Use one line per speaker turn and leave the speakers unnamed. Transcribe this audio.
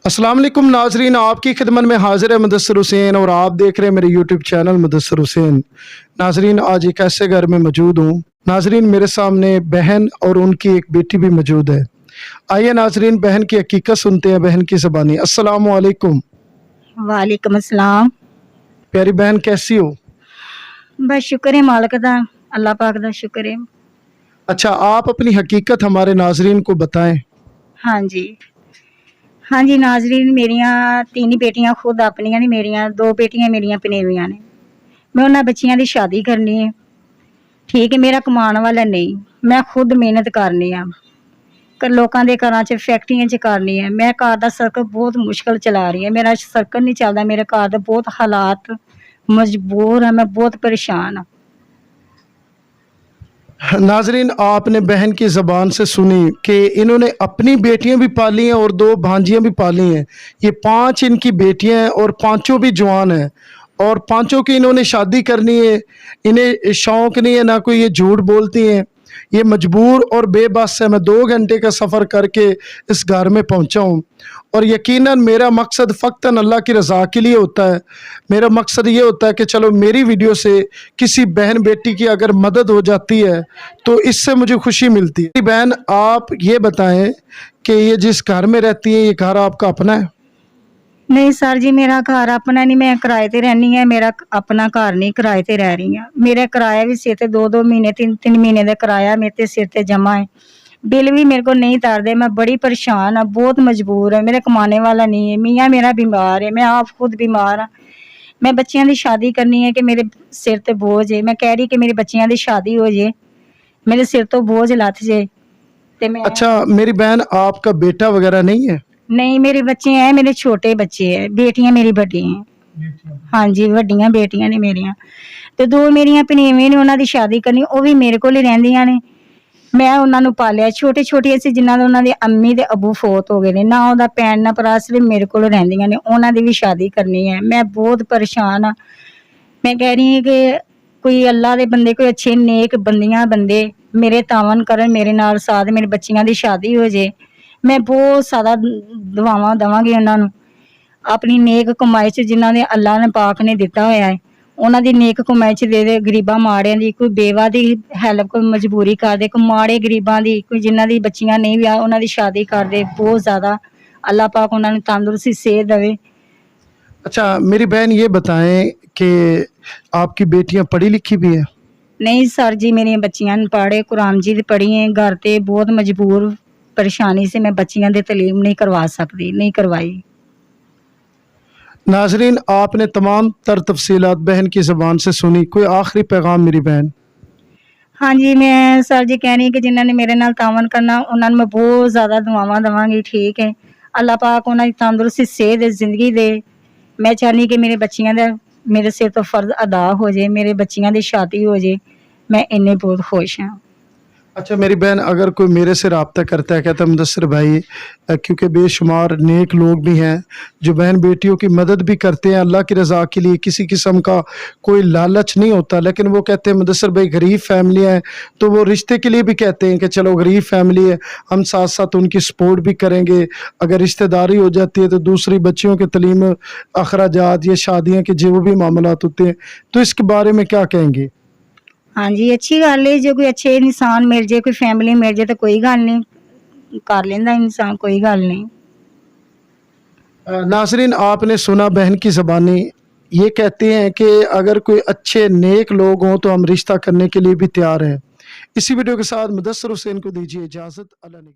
अस्सलाम वालेकुम नाजरीन, आपकी खिदमत में हाजिर है मुदस्सिर हुसैन और आप देख रहे हैं मेरे यूट्यूब चैनल मुदस्सिर हुसैन। नाजरीन, आज एक ऐसे घर में मौजूद हूँ। नाजरीन, मेरे सामने बहन और उनकी एक बेटी भी मौजूद है। आइए नाजरीन, बहन की हकीकत सुनते हैं बहन की ज़बानी। अस्सलाम वालेकुम।
वालेकुम अस्सलाम।
प्यारी बहन, कैसी हो?
बस शुक्र है मालिक दा, अल्लाह पाक दा शुक्र है।
अच्छा, आप अपनी हकीकत हमारे नाजरीन को बताएं।
हाँ जी, हाँ जी नाजरीन, मेरियां तीन बेटियां खुद अपनियां ने, मेरियां दो बेटियां मेरियां पनेवियां ने। मैं उन्हां बच्चियां दी शादी करनी है, ठीक है। मेरा कमाने वाला नहीं, मैं खुद मेहनत करनी आ। लोकां दे घरां च फैक्ट्रियां च करनी है। मैं घर दा सर्कल बहुत मुश्किल चला रही है, मेरा सर्कल नहीं चलदा। मेरे घर दे बहुत हालात मजबूर है, मैं बहुत परेशान हाँ।
नाजरीन, आपने बहन की ज़बान से सुनी कि इन्होंने अपनी बेटियां भी पाली हैं और दो भांजियां भी पाली हैं। ये पांच इनकी बेटियां हैं और पांचों भी जवान हैं और पांचों की इन्होंने शादी करनी है। इन्हें शौक़ नहीं है, ना कोई ये झूठ बोलती हैं। ये मजबूर और बेबस है। मैं 2 घंटे का सफ़र करके इस घर में पहुंचा हूं और यकीनन मेरा मकसद फ़क्तन अल्लाह की रज़ा के लिए होता है। मेरा मकसद ये होता है कि चलो मेरी वीडियो से किसी बहन बेटी की अगर मदद हो जाती है तो इससे मुझे खुशी मिलती है। बहन, आप ये बताएं कि ये जिस घर में रहती है, ये घर आपका अपना है?
नहीं सर जी, मेरा घर अपना नहीं, मैं किराए ते रहनी है। मेरा अपना घर नहीं, किराए ते रह रही हूँ। मेरा किराया भी सिर ते 2-2 महीने 3-3 महीने का किराया मेरे ते सिर ते जमा है। बिल भी मेरे को नहीं तारदे। मैं बड़ी परेशान हाँ, बहुत मजबूर है। मेरा कमाने वाला नहीं है, मियाँ मेरा बीमार है, मैं आप खुद बीमार हाँ। मैं बच्चियां दी शादी करनी है कि मेरे सिर ते बोझ है। मैं कह रही कि मेरी बच्चियां दी शादी हो जाए, मेरे सिर तो बोझ लथ जाए ते मैं।
अच्छा मेरी बहन, आपका बेटा वगैरह नहीं है?
नहीं, मेरे बच्चे हैं, मेरे छोटे बच्चे हैं, बेटियां मेरी बड़ी हैं। हाँ जी, वड्डियां बेटियां ने मेरियां ते दो मेरियां भनेवें ने, उन्हां दी शादी करनी, ਉਹ ਵੀ ਮੇਰੇ ਕੋਲ ਹੀ ਰਹਿੰਦੀਆਂ ਨੇ। ਮੈਂ ਉਹਨਾਂ ਨੂੰ ਪਾਲਿਆ, ਛੋਟੇ ਛੋਟੇ ਸੀ ਜਿਨ੍ਹਾਂ ਦੇ ਉਹਨਾਂ ਦੇ ਅੰਮੀ ਤੇ ਅੱਬੂ ਫੌਤ ਹੋ ਗਏ ਨੇ, ਨਾ ਉਹਦਾ ਭੈਣ ਨਾ ਭਰਾ, ਸਿਰਫ ਮੇਰੇ ਕੋਲ ਰਹਿੰਦੀਆਂ ਨੇ। ਉਹਨਾਂ ਦੀ ਵੀ ਸ਼ਾਦੀ ਕਰਨੀ ਹੈ। ਮੈਂ ਬਹੁਤ ਪਰੇਸ਼ਾਨ ਹਾਂ। मैं कह रही हूँ कि कोई अल्लाह दे बंदे, कोई अच्छे नेक बंदियां बंदे मेरे तावन करन, मेरे नाल साथ मेरी बच्चियां दी शादी हो जाए। मैं बहुत ज़्यादा दुआवां देवांगी उन्हां नूं, अपनी नेक कमाई च जिन्हां दे अल्लाह ने पाक ने दिता होया है, उन्हां दी नेक कमाई च दे दे। गरीबां माड़ियां दी, कोई बेवा दी हैल्प, कोई मजबूरी कर दे, कोई माड़े गरीबां दी, कोई जिन्हां दी बच्चियां नहीं विआह, उन्हां दी शादी कर दे। बहुत ज़्यादा अल्लाह पाक उन्हां नूं तंदुरुस्ती सेहत देवे।
अच्छा मेरी बहन, ये बताएं कि आपकी बेटियां पढ़ी लिखी भी हैं?
नहीं सर जी, मेरी बच्चियां पढ़े, कुरान जी पढ़ी हैं। घर ते बहुत मजबूर परेशानी से मैं बच्चियां दी तलीम नहीं करवा सकती, नहीं करवाई।
नाजरीन, आपने तमाम तर तफसीलात बहन की ज़बान से सुनी। कोई आखिरी पैगाम मेरी बहन?
हाँ जी, मैं सर जी कह रही हूँ कि जिन्हों ने मेरे नाल तावन करना, उन्होंने मैं बहुत ज़्यादा दुआवां देवांगी, ठीक है। अल्लाह पाक उन्हें तंदुरुस्ती सेहत जिंदगी दे। मैं चाहनी कि मेरे बच्चियां दा मेरे सिर तो फर्ज अदा हो जाए, मेरे बच्चियां दी शादी हो जाए। मैं इन्ने बहुत खुश हाँ।
अच्छा मेरी बहन, अगर कोई मेरे से रब्ता करता है, कहता है मुदस्सिर भाई, क्योंकि बेशुमार नेक लोग भी हैं जो बहन बेटियों की मदद भी करते हैं अल्लाह की रज़ा के लिए, किसी किस्म का कोई लालच नहीं होता, लेकिन वो कहते हैं मुदस्सिर भाई गरीब फैमिली है, तो वो रिश्ते के लिए भी कहते हैं कि चलो गरीब फैमिली है, हम साथ साथ उनकी सपोर्ट भी करेंगे। अगर रिश्तेदारी हो जाती है तो दूसरी बच्चियों के तलीम अखराजात या शादियाँ के जो भी मामलात होते हैं, तो इसके बारे में क्या कहेंगे?
हाँ जी, अच्छी गल है। जो कोई अच्छे इंसान मिल जाए, कोई फैमिली मिल जाए तो कोई गल नहीं, कर लेंदा इंसान, कोई गल नहीं।
नाजरीन, आपने सुना बहन की ज़बानी। ये कहते हैं कि अगर कोई अच्छे नेक लोग हों तो हम रिश्ता करने के लिए भी तैयार हैं। इसी वीडियो के साथ मुदस्सिर हुसैन को दीजिए इजाज़त। अल्लाह ने